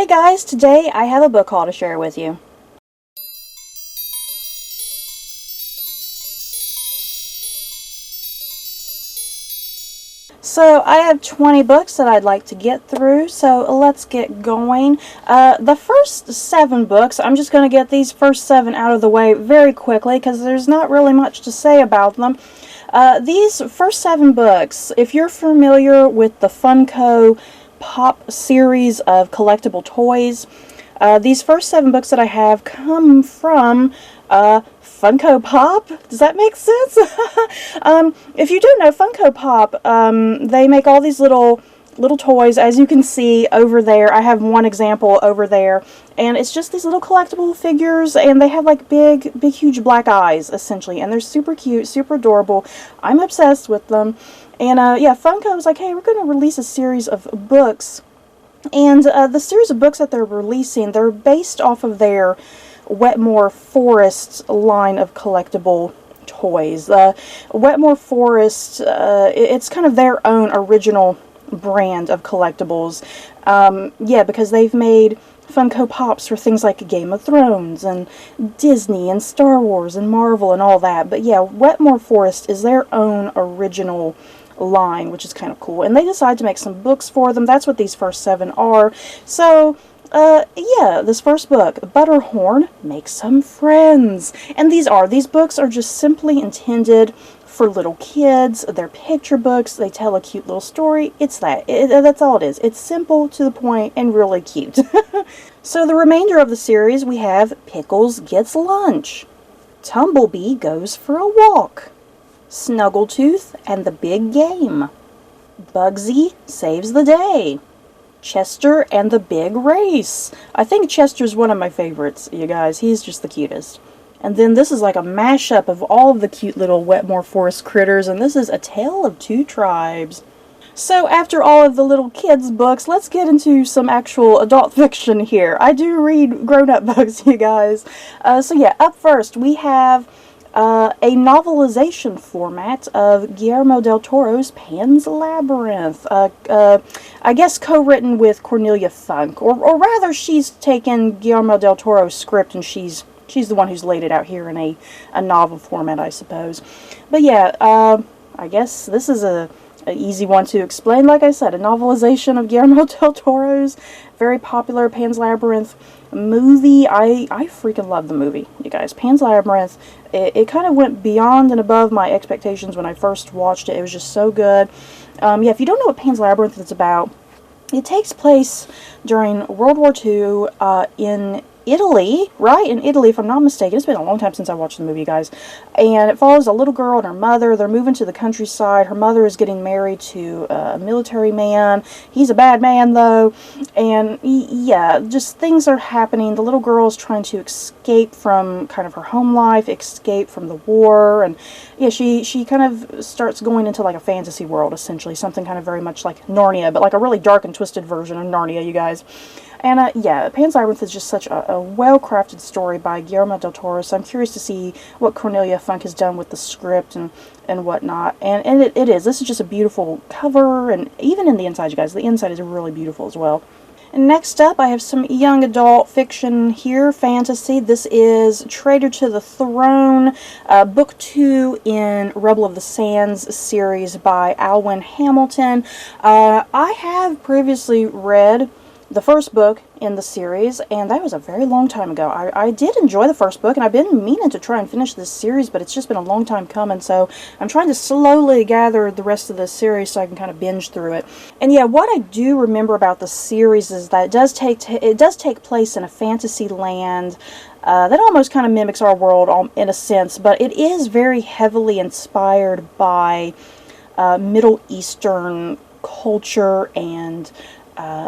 Hey guys, today I have a book haul to share with you. So I have 20 books that I'd like to get through, so let's get going. The first 7 books, I'm just going to get these first 7 out of the way very quickly because there's not really much to say about them. These first 7 books, if you're familiar with the Funko Pop series of collectible toys, these first 7 books that I have come from Funko Pop. Does that make sense? If you don't know, Funko Pop, they make all these little toys, as you can see over there. I have one example over there, and it's just these little collectible figures, and they have like big, huge black eyes, essentially, and they're super cute, super adorable. I'm obsessed with them. And yeah, Funko was like, hey, we're going to release a series of books. And the series of books that they're releasing, they're based off of their Wetmore Forest line of collectible toys. Wetmore Forest, it's kind of their own original brand of collectibles. Yeah, because they've made Funko Pops for things like Game of Thrones and Disney and Star Wars and Marvel and all that. But yeah, Wetmore Forest is their own original line, which is kind of cool. And they decided to make some books for them. That's what these first 7 are. So yeah, this first book, Butterhorn, Make Some Friends. And these books are just simply intended for little kids. They're picture books. They tell a cute little story. It's that. That's all it is. It's simple, to the point, and really cute. So the remainder of the series, we have Pickles Gets Lunch, Tumblebee Goes for a Walk, Snuggletooth and the Big Game, Bugsy Saves the Day, Chester and the Big Race. I think Chester's one of my favorites, you guys. He's just the cutest. And then this is like a mashup of all of the cute little Wetmore Forest critters, and this is A Tale of Two Tribes. So after all of the little kids' books, let's get into some actual adult fiction here. I do read grown-up books, you guys. So yeah, up first we have a novelization format of Guillermo del Toro's Pan's Labyrinth. I guess co-written with Cornelia Funk, or rather, she's taken Guillermo del Toro's script and she's the one who's laid it out here in a novel format, I suppose. But yeah, I guess this is an easy one to explain. Like I said, a novelization of Guillermo del Toro's very popular Pan's Labyrinth movie. I freaking love the movie, you guys. Pan's Labyrinth, it kind of went beyond and above my expectations when I first watched it. It was just so good. Yeah, if you don't know what Pan's Labyrinth is about, it takes place during World War II in Italy, right? In Italy, if I'm not mistaken. It's been a long time since I watched the movie, guys. And it follows a little girl and her mother. They're moving to the countryside. Her mother is getting married to a military man. He's a bad man, though. And, yeah, just things are happening. The little girl is trying to escape from kind of her home life, escape from the war. And, yeah, she kind of starts going into, like, a fantasy world, essentially. Something kind of very much like Narnia, but like a really dark and twisted version of Narnia, you guys. And yeah, Pan's Labyrinth is just such a well-crafted story by Guillermo del Toro, so I'm curious to see what Cornelia Funk has done with the script and whatnot. And it is. This is just a beautiful cover, and even in the inside, you guys, the inside is really beautiful as well. And next up, I have some young adult fiction here, fantasy. This is Traitor to the Throne, book 2 in Rebel of the Sands series by Alwyn Hamilton. I have previously read the first book in the series, and that was a very long time ago. I did enjoy the first book, and I've been meaning to try and finish this series, but it's just been a long time coming, so I'm trying to slowly gather the rest of this series so I can kind of binge through it. And yeah, what I do remember about the series is that it does take place in a fantasy land that almost kind of mimics our world in a sense, but it is very heavily inspired by Middle Eastern culture and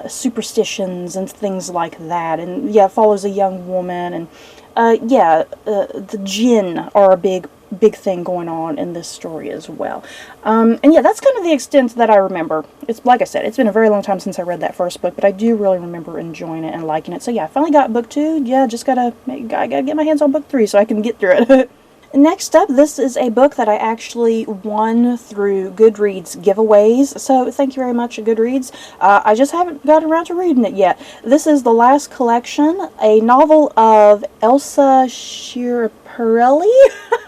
superstitions and things like that. And yeah, it follows a young woman, and yeah, the jinn are a big thing going on in this story as well. And yeah, that's kind of the extent that I remember. It's like I said, it's been a very long time since I read that first book, but I do really remember enjoying it and liking it. So yeah, I finally got book 2. Yeah, just gotta get my hands on book 3 so I can get through it. Next up, this is a book that I actually won through Goodreads giveaways, so thank you very much, Goodreads. I just haven't got around to reading it yet. This is The Last Collection, a novel of Elsa Schiaparelli.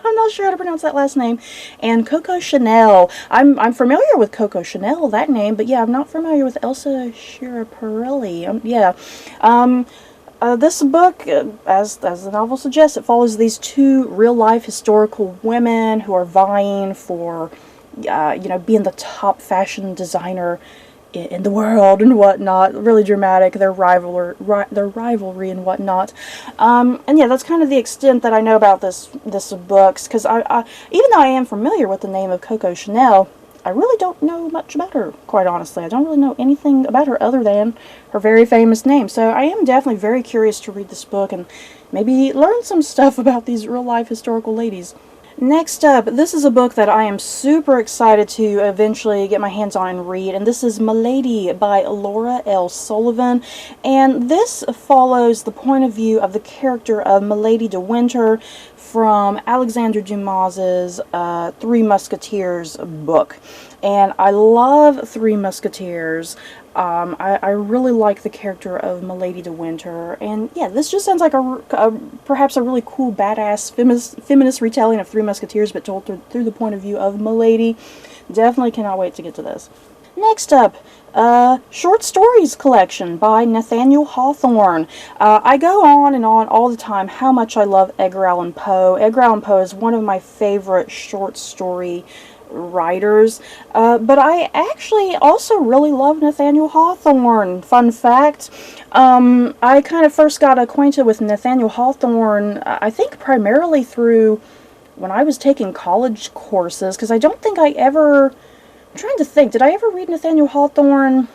I'm not sure how to pronounce that last name. And Coco Chanel. I'm familiar with Coco Chanel, that name, but yeah, I'm not familiar with Elsa Schiaparelli. This book, as the novel suggests, it follows these two real-life historical women who are vying for, being the top fashion designer in the world and whatnot. Really dramatic, their rivalry and whatnot. And yeah, that's kind of the extent that I know about this books, because even though I am familiar with the name of Coco Chanel, I really don't know much about her, quite honestly. I don't really know anything about her other than her very famous name. So I am definitely very curious to read this book and maybe learn some stuff about these real-life historical ladies. Next up, this is a book that I am super excited to eventually get my hands on and read, and this is Milady by Laura L. Sullivan, and this follows the point of view of the character of Milady de Winter from Alexandre Dumas's Three Musketeers book. And I love Three Musketeers. I really like the character of Milady de Winter, and yeah, this just sounds like perhaps a really cool, badass, feminist retelling of Three Musketeers, but told through the point of view of Milady. Definitely cannot wait to get to this. Next up, short stories collection by Nathaniel Hawthorne. I go on and on all the time how much I love Edgar Allan Poe. Edgar Allan Poe is one of my favorite short story writers, but I actually also really love Nathaniel Hawthorne. Fun fact, I kind of first got acquainted with Nathaniel Hawthorne, I think primarily through when I was taking college courses, because I don't think I ever... I'm trying to think, did I ever read Nathaniel Hawthorne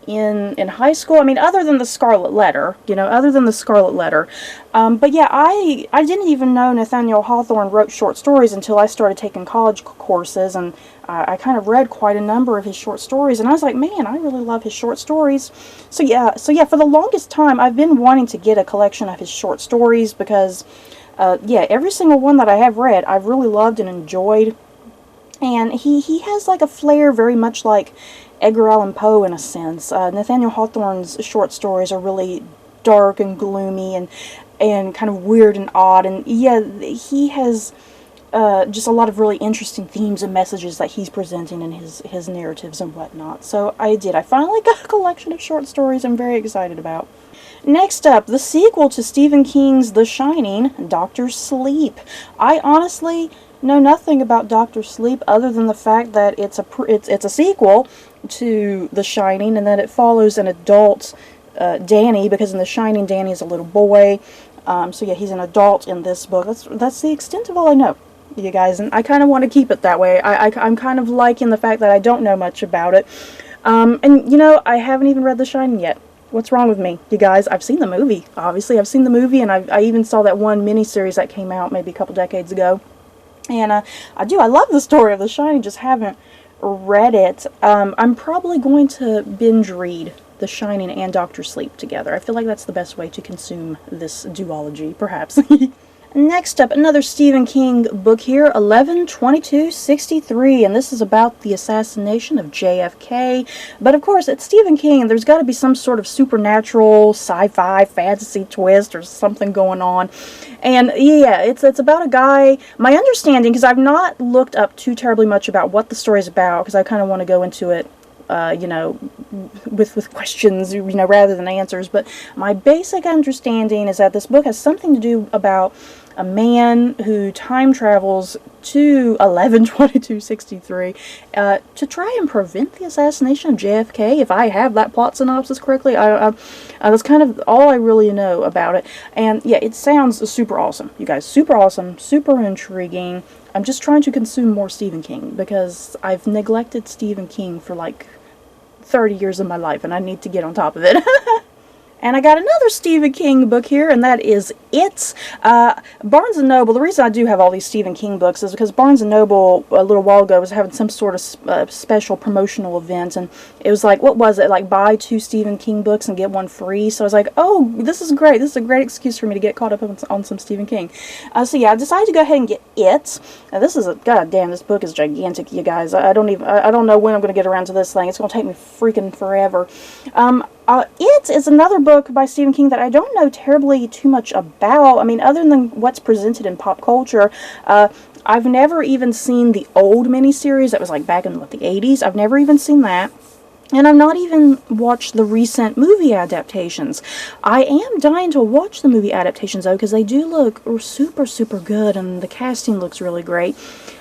in high school? I mean, other than the Scarlet Letter, but yeah, I didn't even know Nathaniel Hawthorne wrote short stories until I started taking college courses, and I kind of read quite a number of his short stories, and I was like, man, I really love his short stories. So yeah, for the longest time, I've been wanting to get a collection of his short stories, because, yeah, every single one that I have read, I've really loved and enjoyed. And he has like a flair very much like Edgar Allan Poe in a sense. Nathaniel Hawthorne's short stories are really dark and gloomy and kind of weird and odd. And yeah, he has just a lot of really interesting themes and messages that he's presenting in his narratives and whatnot. So I finally got a collection of short stories I'm very excited about. Next up, the sequel to Stephen King's The Shining, Dr. Sleep. I honestly know nothing about Dr. Sleep other than the fact that it's a sequel to The Shining, and that it follows an adult Danny, because in The Shining Danny is a little boy. So yeah, he's an adult in this book. That's the extent of all I know, you guys, and I kind of want to keep it that way. I'm kind of liking the fact that I don't know much about it. And you know, I haven't even read The Shining yet. What's wrong with me, you guys? I've seen the movie. Obviously, I've seen the movie, and I even saw that one miniseries that came out maybe a couple decades ago. And I love the story of The Shining, just haven't read it. I'm probably going to binge read The Shining and Dr. Sleep together. I feel like that's the best way to consume this duology, perhaps. Next up, another Stephen King book here, 11/22/63, and this is about the assassination of JFK. But of course, it's Stephen King, and there's got to be some sort of supernatural, sci-fi, fantasy twist or something going on. And yeah, it's about a guy. My understanding, because I've not looked up too terribly much about what the story's about, because I kind of want to go into it, with questions, rather than answers. But my basic understanding is that this book has something to do about a man who time travels to 11/22/63 to try and prevent the assassination of JFK, if I have that plot synopsis correctly. That's kind of all I really know about it. And yeah, it sounds super awesome, you guys. Super awesome, super intriguing. I'm just trying to consume more Stephen King, because I've neglected Stephen King for like 30 years of my life, and I need to get on top of it. And I got another Stephen King book here, and that is It. Barnes & Noble, the reason I do have all these Stephen King books is because Barnes & Noble, a little while ago, was having some sort of special promotional event, and it was like, what was it, like buy 2 Stephen King books and get 1 free. So I was like, oh, this is great. This is a great excuse for me to get caught up on some Stephen King. So yeah, I decided to go ahead and get It. Now this is goddamn, this book is gigantic, you guys. I don't know when I'm going to get around to this thing. It's going to take me freaking forever. It is another book by Stephen King that I don't know terribly too much about. I mean, other than what's presented in pop culture, I've never even seen the old miniseries that was like back in, what, the 80s? I've never even seen that. And I've not even watched the recent movie adaptations. I am dying to watch the movie adaptations, though, because they do look super, super good, and the casting looks really great.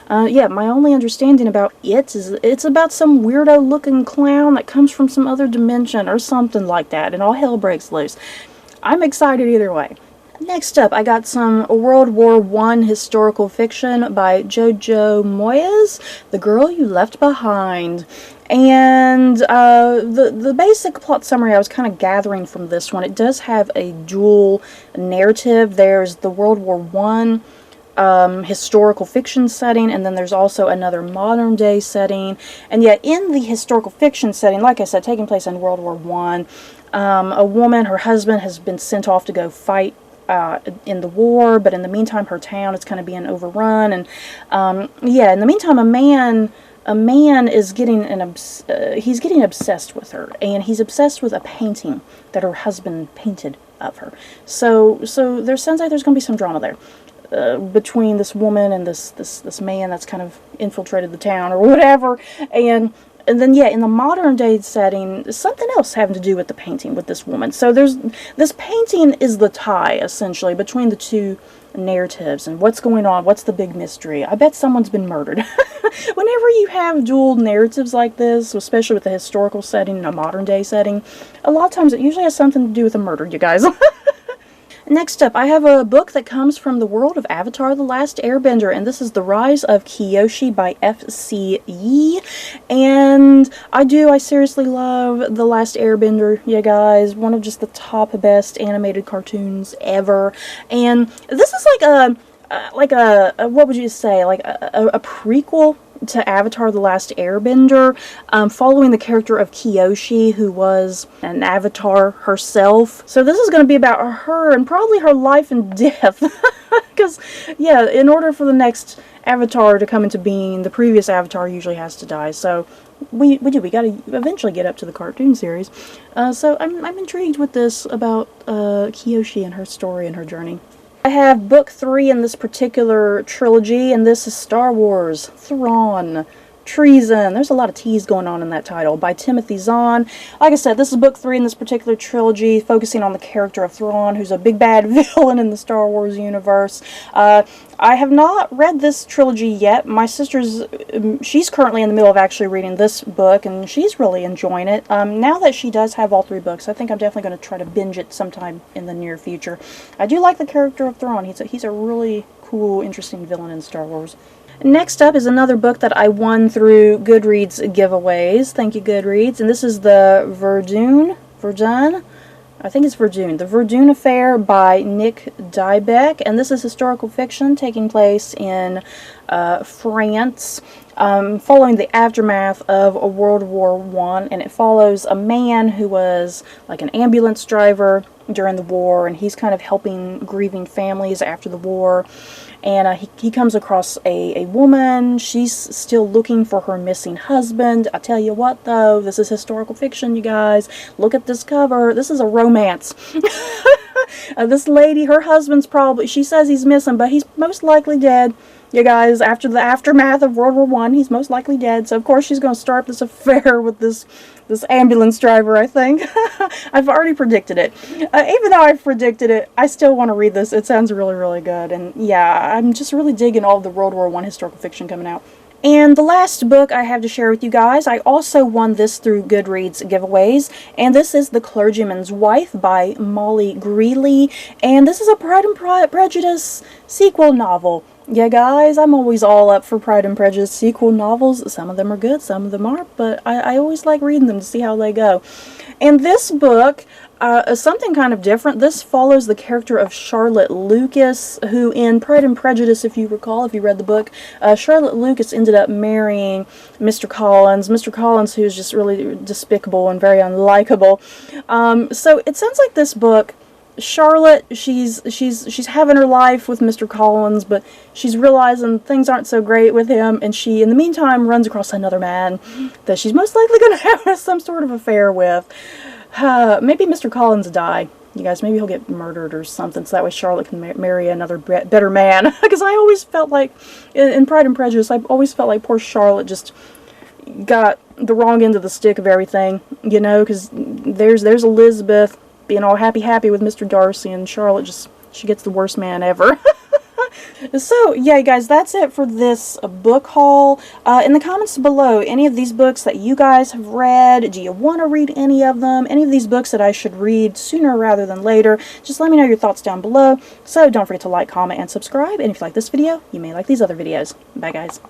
Yeah, my only understanding about It is it's about some weirdo-looking clown that comes from some other dimension or something like that, and all hell breaks loose. I'm excited either way. Next up, I got some World War I historical fiction by Jojo Moyes, The Girl You Left Behind. And the basic plot summary I was kind of gathering from this one, it does have a dual narrative. There's the World War I historical fiction setting, and then there's also another modern day setting. And yet in the historical fiction setting, like I said, taking place in World War I, a woman, her husband has been sent off to go fight in the war, but in the meantime her town is kind of being overrun, and yeah, in the meantime a man is getting he's getting obsessed with her, and he's obsessed with a painting that her husband painted of her. So there sounds like there's going to be some drama there between this woman and this man that's kind of infiltrated the town or whatever, and then, yeah, in the modern day setting, something else having to do with the painting with this woman. So this painting is the tie, essentially, between the two narratives and what's going on, what's the big mystery. I bet someone's been murdered. Whenever you have dual narratives like this, especially with the historical setting and a modern day setting, a lot of times it usually has something to do with a murder, you guys. Next up, I have a book that comes from the world of Avatar: The Last Airbender, and this is The Rise of Kyoshi by F.C. Yee. And I seriously love The Last Airbender, you guys. One of just the top best animated cartoons ever. And this is like a what would you say, like a prequel to Avatar: The Last Airbender, following the character of Kyoshi, who was an avatar herself. So this is going to be about her and probably her life and death. Because, yeah, in order for the next avatar to come into being, the previous avatar usually has to die. So we got to eventually get up to the cartoon series. So I'm intrigued with this about Kyoshi and her story and her journey. I have book 3 in this particular trilogy, and this is Star Wars Thrawn, Treason. There's a lot of T's going on in that title, by Timothy Zahn. Like I said, this is book 3 in this particular trilogy, focusing on the character of Thrawn, who's a big bad villain in the Star Wars universe. I have not read this trilogy yet. My she's currently in the middle of actually reading this book, and she's really enjoying it. Now that she does have all 3 books, I think I'm definitely going to try to binge it sometime in the near future. I do like the character of Thrawn. He's a really cool, interesting villain in Star Wars. Next up is another book that I won through Goodreads giveaways. Thank you, Goodreads. And this is the Verdun? I think it's Verdun. The Verdun Affair by Nick Dybeck. And this is historical fiction taking place in France, following the aftermath of World War I. And it follows a man who was like an ambulance driver during the war, and he's kind of helping grieving families after the war. And he comes across a woman. She's still looking for her missing husband. I tell you what, though, this is historical fiction, you guys. Look at this cover. This is a romance. This lady, her husband's probably, she says he's missing, but he's most likely dead. You guys, after the aftermath of World War I, he's most likely dead. So, of course, she's going to start this affair with this ambulance driver, I think. I've already predicted it. Even though I've predicted it, I still want to read this. It sounds really, really good. And, yeah, I'm just really digging all of the World War I historical fiction coming out. And the last book I have to share with you guys, I also won this through Goodreads giveaways, and this is The Clergyman's Wife by Molly Greeley, and this is a Pride and Prejudice sequel novel. Yeah, guys, I'm always all up for Pride and Prejudice sequel novels. Some of them are good, some of them aren't, but I always like reading them to see how they go. And this book, Something kind of different. This follows the character of Charlotte Lucas, who in Pride and Prejudice, if you recall, if you read the book, Charlotte Lucas ended up marrying Mr. Collins. Mr. Collins, who's just really despicable and very unlikable. So it sounds like this book, Charlotte, she's having her life with Mr. Collins, but she's realizing things aren't so great with him, and she, in the meantime, runs across another man that she's most likely going to have some sort of affair with. Maybe Mr. Collins die. You guys, maybe he'll get murdered or something, so that way Charlotte can marry another better man. Because I always felt like, in Pride and Prejudice, I always felt like poor Charlotte just got the wrong end of the stick of everything, you know, because there's Elizabeth being all happy with Mr. Darcy, and Charlotte just, she gets the worst man ever. So, yeah, guys, that's it for this book haul. In the comments below, any of these books that you guys have read, do you want to read any of them? Any of these books that I should read sooner rather than later? Just let me know your thoughts down below. So, don't forget to like, comment, and subscribe. And if you like this video, you may like these other videos. Bye, guys.